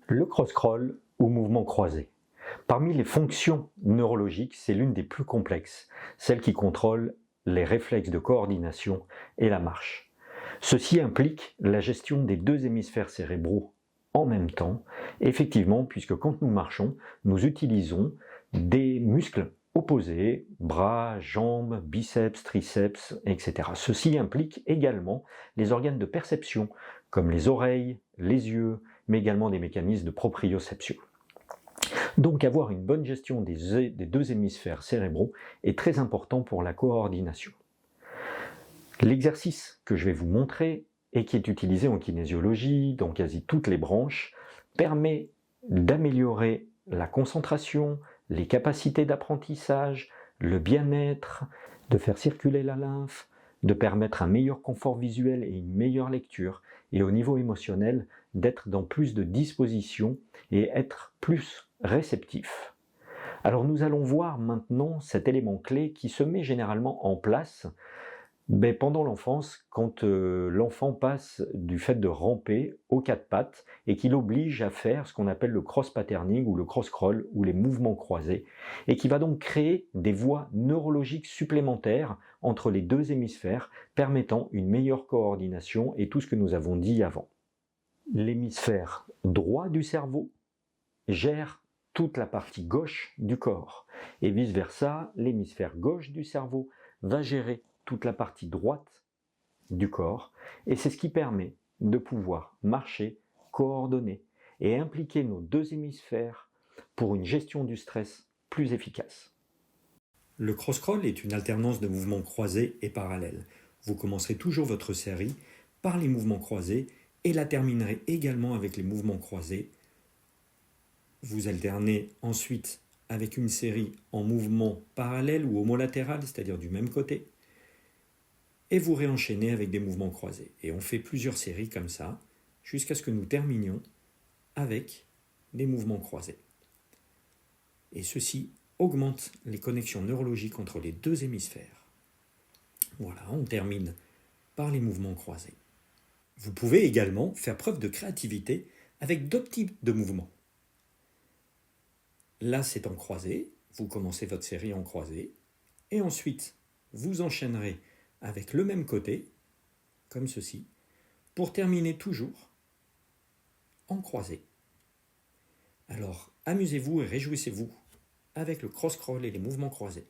Le cross-crawl ou mouvement croisé. Parmi les fonctions neurologiques, c'est l'une des plus complexes, celle qui contrôle les réflexes de coordination et la marche. Ceci implique la gestion des deux hémisphères cérébraux en même temps, effectivement, puisque quand nous marchons, nous utilisons des muscles opposés, bras, jambes, biceps, triceps, etc. Ceci implique également les organes de perception, comme les oreilles, les yeux, mais également des mécanismes de proprioception. Donc avoir une bonne gestion des deux hémisphères cérébraux est très important pour la coordination. L'exercice que je vais vous montrer et qui est utilisé en kinésiologie, dans quasi toutes les branches, permet d'améliorer la concentration, les capacités d'apprentissage, le bien-être, de faire circuler la lymphe, de permettre un meilleur confort visuel et une meilleure lecture, et au niveau émotionnel, d'être dans plus de disposition et être plus réceptif. Alors nous allons voir maintenant cet élément clé qui se met généralement en place pendant l'enfance, quand l'enfant passe du fait de ramper aux quatre pattes et qu'il oblige à faire ce qu'on appelle le cross-patterning ou le cross-crawl ou les mouvements croisés, et qui va donc créer des voies neurologiques supplémentaires entre les deux hémisphères, permettant une meilleure coordination et tout ce que nous avons dit avant. L'hémisphère droit du cerveau gère toute la partie gauche du corps, et vice-versa, l'hémisphère gauche du cerveau va gérer toute la partie droite du corps, et c'est ce qui permet de pouvoir marcher, coordonner et impliquer nos deux hémisphères pour une gestion du stress plus efficace. Le cross-crawl est une alternance de mouvements croisés et parallèles. Vous commencerez toujours votre série par les mouvements croisés et la terminerez également avec les mouvements croisés. Vous alternez ensuite avec une série en mouvement parallèle ou homolatéral, c'est-à-dire du même côté, et vous réenchaînez avec des mouvements croisés. Et on fait plusieurs séries comme ça, jusqu'à ce que nous terminions avec des mouvements croisés. Et ceci augmente les connexions neurologiques entre les deux hémisphères. Voilà, on termine par les mouvements croisés. Vous pouvez également faire preuve de créativité avec d'autres types de mouvements. Là, c'est en croisé, vous commencez votre série en croisé, et ensuite, vous enchaînerez avec le même côté, comme ceci, pour terminer toujours en croisé. Alors, amusez-vous et réjouissez-vous avec le cross-crawl et les mouvements croisés.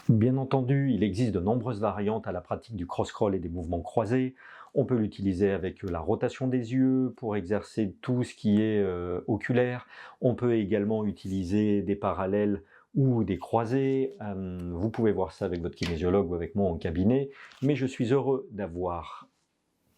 Bien entendu, il existe de nombreuses variantes à la pratique du cross-crawl et des mouvements croisés. On peut l'utiliser avec la rotation des yeux pour exercer tout ce qui est oculaire. On peut également utiliser des parallèles ou des croisés. Vous pouvez voir ça avec votre kinésiologue ou avec moi en cabinet. Mais je suis heureux d'avoir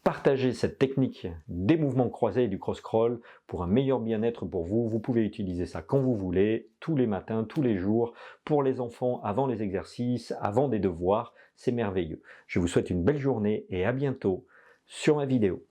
partagé cette technique des mouvements croisés et du cross-crawl pour un meilleur bien-être pour vous. Vous pouvez utiliser ça quand vous voulez, tous les matins, tous les jours, pour les enfants, avant les exercices, avant des devoirs. C'est merveilleux. Je vous souhaite une belle journée et à bientôt sur ma vidéo.